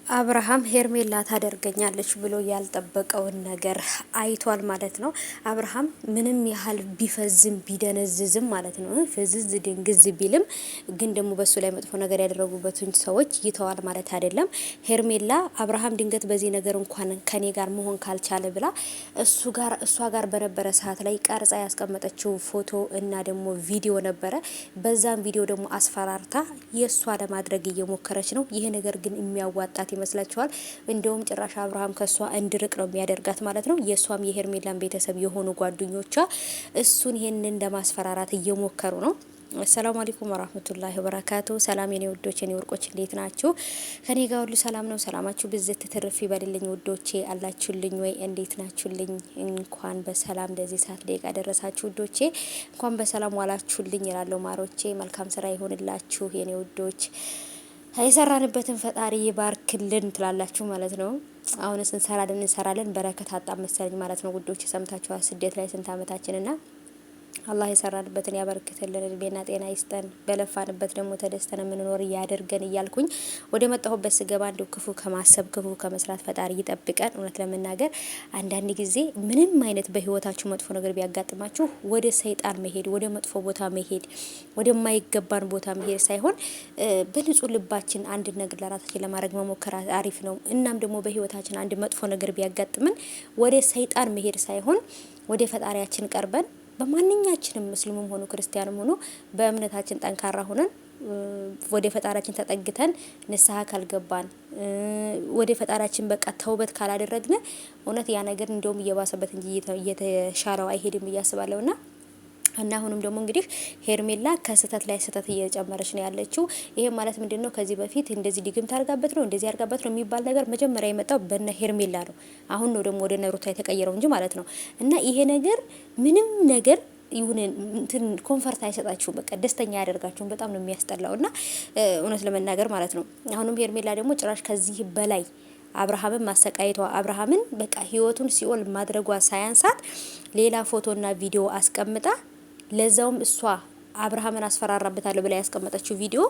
አብርሃም ሄርሜላ ታደርገኛለች ብሎ ያልጠበቀውን ነገር አይቷል ማለት ነው። አብርሃም ምንም ያህል ቢፈዝም ቢደነዝዝም ማለት ነው ፍዝዝ ድንግዝ ቢልም ግን ደግሞ በሱ ላይ መጥፎ ነገር ያደረጉበትን ሰዎች ይተዋል ማለት አይደለም። ሄርሜላ አብርሃም ድንገት በዚህ ነገር እንኳን ከኔ ጋር መሆን ካልቻለ ብላ እሷ ጋር በነበረ ሰዓት ላይ ቀርጻ ያስቀመጠችው ፎቶ እና ደግሞ ቪዲዮ ነበረ። በዛም ቪዲዮ ደግሞ አስፈራርታ የእሷ ለማድረግ እየሞከረች ነው። ይሄ ነገር ግን የሚያዋጣት ይመስላችኋል? እንደውም ጭራሽ አብርሃም ከሷ እንድርቅ ነው የሚያደርጋት ማለት ነው። የሷም የሄርሜላን ቤተሰብ የሆኑ ጓደኞቿ እሱን ይሄንን ለማስፈራራት እየሞከሩ ነው። አሰላሙ አለይኩም ወራህመቱላሂ ወበረካቱ። ሰላም የኔ ውዶች የኔ ወርቆች እንዴት ናችሁ? ከኔ ጋር ሁሉ ሰላም ነው። ሰላማችሁ ብዝት ትርፍ ይበልልኝ ውዶቼ። አላችሁልኝ ወይ? እንዴት ናችሁልኝ? እንኳን በሰላም ለዚህ ሰዓት ደቂቃ ደረሳችሁ ውዶቼ። እንኳን በሰላም ዋላችሁልኝ እላለሁ ማሮቼ። መልካም ስራ ይሆንላችሁ የኔ ውዶች። የሰራንበትን ፈጣሪ ይባርክልን ትላላችሁ ማለት ነው። አሁንስ እንሰራለን በረከት አጣም መሰለኝ ማለት ነው ውዶች። ሰምታችኋል። ስደት ላይ ስንት አመታችንና አላህ የሰራንበትን ያበርክትልን፣ እድሜና ጤና ይስጠን፣ በለፋንበት ደግሞ ተደስተን የምንኖር ያደርገን እያልኩኝ ወደ መጣሁበት ስገባ እንደው ክፉ ከማሰብ ክፉ ከመስራት ፈጣሪ ይጠብቀን። እውነት ለመናገር አንዳንድ ጊዜ ምንም አይነት በህይወታችሁ መጥፎ ነገር ቢያጋጥማችሁ ወደ ሰይጣን መሄድ፣ ወደ መጥፎ ቦታ መሄድ፣ ወደማይገባን ቦታ መሄድ ሳይሆን በንጹህ ልባችን አንድ ነገር ለራሳችን ለማድረግ መሞከር አሪፍ ነው። እናም ደግሞ በህይወታችን አንድ መጥፎ ነገር ቢያጋጥምን ወደ ሰይጣን መሄድ ሳይሆን ወደ ፈጣሪያችን ቀርበን በማንኛችንም ሙስሊሙም ሆኖ ክርስቲያንም ሆኖ በእምነታችን ጠንካራ ሆነን ወደ ፈጣሪያችን ተጠግተን ንስሐ ካልገባን ወደ ፈጣሪያችን በቃ ተውበት ካላደረግን እውነት ያ ነገር እንደውም እየባሰበት እንጂ እየተሻለው አይሄድም እያስባለሁና እና አሁንም ደግሞ እንግዲህ ሄርሜላ ከስተት ላይ ስተት እየጨመረች ነው ያለችው። ይሄ ማለት ምንድነው? ከዚህ በፊት እንደዚህ ዲግም ታርጋበት ነው እንደዚህ ያርጋበት ነው የሚባል ነገር መጀመሪያ የመጣው በነ ሄርሜላ ነው። አሁን ነው ደግሞ ወደ ነሩታ የተቀየረው እንጂ ማለት ነው። እና ይሄ ነገር ምንም ነገር ይሁን እንትን ኮንፈርት አይሰጣችሁም። በቃ ደስተኛ ያደርጋችሁም። በጣም ነው የሚያስጠላው። እና እውነት ለመናገር ማለት ነው አሁንም ሄርሜላ ደግሞ ጭራሽ ከዚህ በላይ አብርሃምን ማሰቃየቷ አብርሃምን በቃ ህይወቱን ሲኦል ማድረጓ ሳያንሳት ሌላ ፎቶና ቪዲዮ አስቀምጣ ለዛውም እሷ አብርሃምን አስፈራራበታለሁ ብላ ያስቀመጠችው ቪዲዮ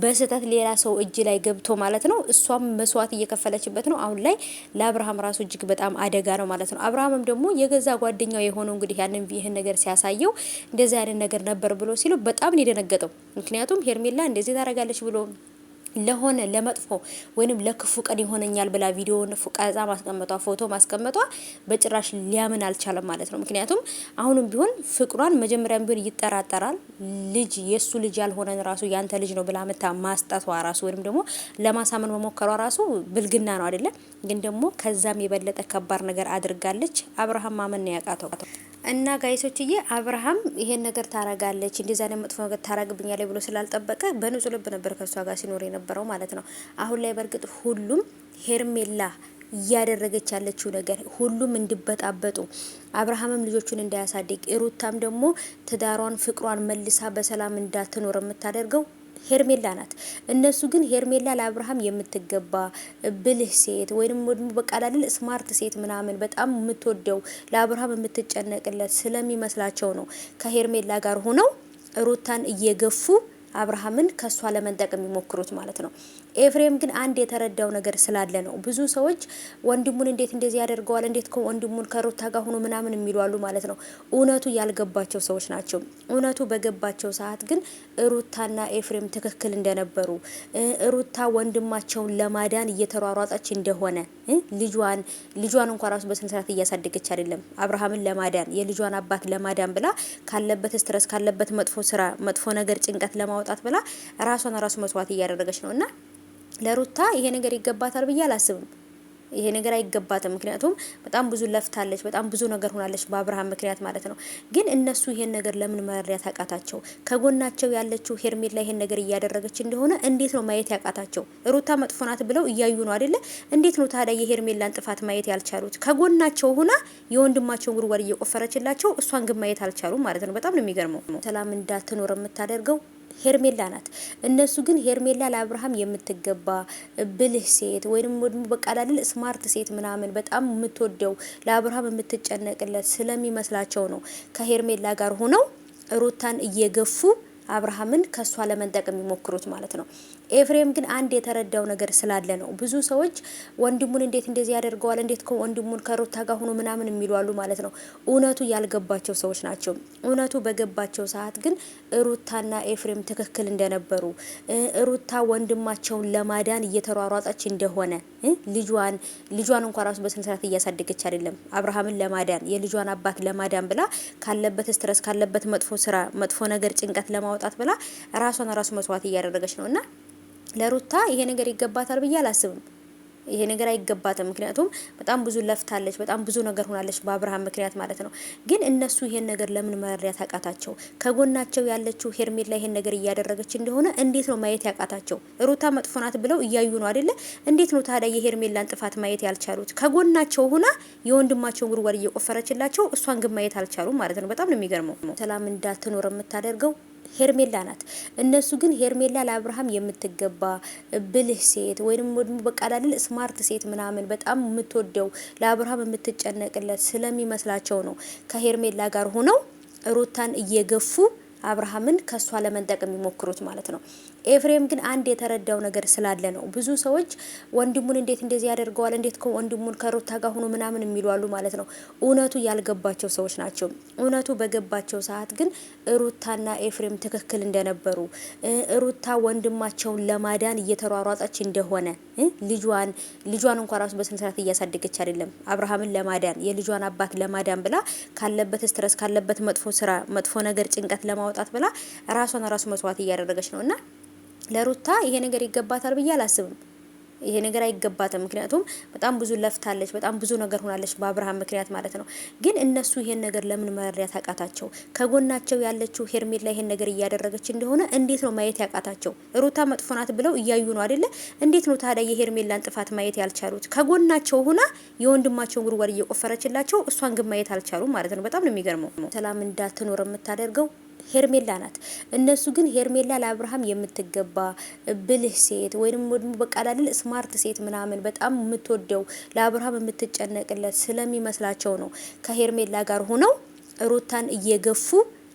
በስተት ሌላ ሰው እጅ ላይ ገብቶ ማለት ነው። እሷም መስዋዕት እየከፈለችበት ነው። አሁን ላይ ለአብርሃም ራሱ እጅግ በጣም አደጋ ነው ማለት ነው። አብርሃምም ደግሞ የገዛ ጓደኛው የሆነው እንግዲህ ይህን ነገር ሲያሳየው እንደዚህ አይነት ነገር ነበር ብሎ ሲሉ በጣም ነው የደነገጠው። ምክንያቱም ሄርሜላ እንደዚህ ታደርጋለች ብሎ ለሆነ ለመጥፎ ወይንም ለክፉ ቀን ይሆነኛል ብላ ቪዲዮውን ቀርጻ ማስቀመጧ ፎቶ ማስቀመጧ በጭራሽ ሊያምን አልቻለም ማለት ነው። ምክንያቱም አሁንም ቢሆን ፍቅሯን መጀመሪያም ቢሆን ይጠራጠራል። ልጅ የሱ ልጅ ያልሆነን ራሱ ያንተ ልጅ ነው ብላ መታ ማስጣቷ ራሱ ወይንም ደግሞ ለማሳመን መሞከሯ ራሱ ብልግና ነው አይደለ? ግን ደግሞ ከዛም የበለጠ ከባድ ነገር አድርጋለች። አብርሃም ማመን ነው ያቃተው። እና ጋይሶችዬ አብርሃም ይሄን ነገር ታረጋለች እንደዛ ነው መጥፎ ነገር ታረግብኛለች ብሎ ስላልጠበቀ በንጹህ ልብ ነበር ከሷ ጋር ሲኖር የነበረው ማለት ነው። አሁን ላይ በርግጥ ሁሉም ሄርሜላ እያደረገች ያለችው ነገር ሁሉም እንዲበጣበጡ አብርሃምም ልጆቹን እንዳያሳድግ ሩታም ደግሞ ትዳሯን ፍቅሯን መልሳ በሰላም እንዳትኖር የምታደርገው ሄርሜላ ናት። እነሱ ግን ሄርሜላ ለአብርሃም የምትገባ ብልህ ሴት ወይንም በቃ አይደል ስማርት ሴት ምናምን በጣም የምትወደው ለአብርሃም የምትጨነቅለት ስለሚመስላቸው ነው ከሄርሜላ ጋር ሆነው ሩታን እየገፉ አብርሃምን ከሷ ለመንጠቅ የሚሞክሩት ማለት ነው። ኤፍሬም ግን አንድ የተረዳው ነገር ስላለ ነው። ብዙ ሰዎች ወንድሙን እንዴት እንደዚህ ያደርገዋል እንዴት ወንድሙን ከሩታ ጋር ሆኖ ምናምን የሚሉ አሉ ማለት ነው። እውነቱ ያልገባቸው ሰዎች ናቸው። እውነቱ በገባቸው ሰዓት ግን ሩታና ኤፍሬም ትክክል እንደነበሩ ሩታ ወንድማቸውን ለማዳን እየተሯሯጠች እንደሆነ ልጇን እንኳን ራሱ በስነ ስርዓት እያሳደገች አይደለም። አብርሃምን ለማዳን የልጇን አባት ለማዳን ብላ ካለበት ስትረስ ካለበት መጥፎ ስራ መጥፎ ነገር ጭንቀት ለማውጣት ብላ ራሷን ራሱ መስዋዕት እያደረገች ነውና ለሩታ ይሄ ነገር ይገባታል ብዬ አላስብም። ይሄ ነገር አይገባትም። ምክንያቱም በጣም ብዙ ለፍታለች፣ በጣም ብዙ ነገር ሆናለች በአብርሃም ምክንያት ማለት ነው። ግን እነሱ ይሄን ነገር ለምን መረዳት ያቃታቸው? ከጎናቸው ያለችው ሄርሜላ ይሄን ነገር እያደረገች እንደሆነ እንዴት ነው ማየት ያቃታቸው? ሩታ መጥፎ ናት ብለው እያዩ ነው አይደለ? እንዴት ነው ታዲያ የሄርሜላን ጥፋት ማየት ያልቻሉት? ከጎናቸው ሆና የወንድማቸውን ጉድጓድ እየቆፈረችላቸው እሷን ግን ማየት አልቻሉም ማለት ነው። በጣም ነው የሚገርመው። ሰላም እንዳትኖር የምታደርገው ሄርሜላ ናት። እነሱ ግን ሄርሜላ ለአብርሃም የምትገባ ብልህ ሴት ወይንም በቃ አይደል ስማርት ሴት ምናምን በጣም የምትወደው ለአብርሃም የምትጨነቅለት ስለሚመስላቸው ነው ከሄርሜላ ጋር ሆነው ሩታን እየገፉ አብርሃምን ከሷ ለመንጠቅ የሚሞክሩት ማለት ነው። ኤፍሬም ግን አንድ የተረዳው ነገር ስላለ ነው። ብዙ ሰዎች ወንድሙን እንዴት እንደዚህ ያደርገዋል፣ እንዴት ወንድሙን ከሩታ ጋር ሆኖ ምናምን የሚሉ አሉ ማለት ነው። እውነቱ ያልገባቸው ሰዎች ናቸው። እውነቱ በገባቸው ሰዓት ግን ሩታና ኤፍሬም ትክክል እንደነበሩ፣ ሩታ ወንድማቸውን ለማዳን እየተሯሯጠች እንደሆነ፣ ልጇን እንኳን ራሱ በስነ ስርዓት እያሳደገች አይደለም። አብርሃምን ለማዳን የልጇን አባት ለማዳን ብላ ካለበት ስትረስ ካለበት መጥፎ ስራ መጥፎ ነገር ጭንቀት ለማውጣት ብላ ራሷን ራሱ መስዋዕት እያደረገች ነውና ለሩታ ይሄ ነገር ይገባታል ብዬ አላስብም። ይሄ ነገር አይገባትም። ምክንያቱም በጣም ብዙ ለፍታለች፣ በጣም ብዙ ነገር ሆናለች በአብርሃም ምክንያት ማለት ነው። ግን እነሱ ይሄን ነገር ለምን መረዳት ያቃታቸው? ከጎናቸው ያለችው ሄርሜላ ይሄን ነገር እያደረገች እንደሆነ እንዴት ነው ማየት ያቃታቸው? ሩታ መጥፎ ናት ብለው እያዩ ነው አይደለ? እንዴት ነው ታዲያ የሄርሜላን ጥፋት ማየት ያልቻሉት? ከጎናቸው ሆና የወንድማቸውን ጉድጓድ እየቆፈረችላቸው እሷን ግን ማየት አልቻሉም ማለት ነው። በጣም ነው የሚገርመው። ሰላም እንዳትኖር የምታደርገው ሄርሜላ ናት። እነሱ ግን ሄርሜላ ለአብርሃም የምትገባ ብልህ ሴት ወይንም በቃ አይደል ስማርት ሴት ምናምን በጣም የምትወደው ለአብርሃም የምትጨነቅለት ስለሚመስላቸው ነው ከሄርሜላ ጋር ሆነው ሩታን እየገፉ አብርሃምን ከሷ ለመንጠቅ የሚሞክሩት ማለት ነው። ኤፍሬም ግን አንድ የተረዳው ነገር ስላለ ነው። ብዙ ሰዎች ወንድሙን እንዴት እንደዚህ ያደርገዋል፣ እንዴት ወንድሙን ከሩታ ጋር ሆኖ ምናምን የሚሉ አሉ ማለት ነው። እውነቱ ያልገባቸው ሰዎች ናቸው። እውነቱ በገባቸው ሰዓት ግን ሩታና ኤፍሬም ትክክል እንደነበሩ፣ ሩታ ወንድማቸውን ለማዳን እየተሯሯጠች እንደሆነ፣ ልጇን እንኳን ራሱ በስነ ስርዓት እያሳደገች አይደለም። አብርሃምን ለማዳን የልጇን አባት ለማዳን ብላ ካለበት ስትረስ ካለበት መጥፎ ስራ መጥፎ ነገር ጭንቀት ለማውጣት ብላ ራሷን ራሱ መስዋዕት እያደረገች ነውና ለሩታ ይሄ ነገር ይገባታል ብዬ አላስብም። ይሄ ነገር አይገባትም። ምክንያቱም በጣም ብዙ ለፍታለች፣ በጣም ብዙ ነገር ሆናለች በአብርሃም ምክንያት ማለት ነው። ግን እነሱ ይሄን ነገር ለምን መረዳት ያቃታቸው? ከጎናቸው ያለችው ሄርሜላ ይሄን ነገር እያደረገች እንደሆነ እንዴት ነው ማየት ያቃታቸው? ሩታ መጥፎ ናት ብለው እያዩ ነው አይደለ? እንዴት ነው ታዲያ የሄርሜላን ጥፋት ማየት ያልቻሉት? ከጎናቸው ሆና የወንድማቸውን ጉድጓድ እየቆፈረችላቸው እሷን ግን ማየት አልቻሉም ማለት ነው። በጣም ነው የሚገርመው። ሰላም እንዳትኖር የምታደርገው ሄርሜላ ናት። እነሱ ግን ሄርሜላ ለአብርሃም የምትገባ ብልህ ሴት ወይንም በቃ አይደል ስማርት ሴት ምናምን በጣም የምትወደው ለአብርሃም የምትጨነቅለት ስለሚመስላቸው ነው ከሄርሜላ ጋር ሆነው ሩታን እየገፉ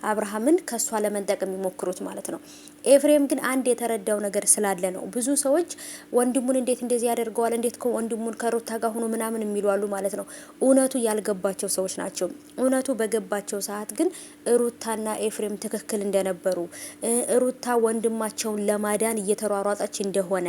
አብርሃምን ከሷ ለመንጠቅ የሚሞክሩት ማለት ነው። ኤፍሬም ግን አንድ የተረዳው ነገር ስላለ ነው። ብዙ ሰዎች ወንድሙን እንዴት እንደዚህ ያደርገዋል፣ እንዴት ወንድሙን ከሩታ ጋር ሆኖ ምናምን የሚሉ አሉ ማለት ነው። እውነቱ ያልገባቸው ሰዎች ናቸው። እውነቱ በገባቸው ሰዓት ግን ሩታና ኤፍሬም ትክክል እንደነበሩ፣ ሩታ ወንድማቸውን ለማዳን እየተሯሯጠች እንደሆነ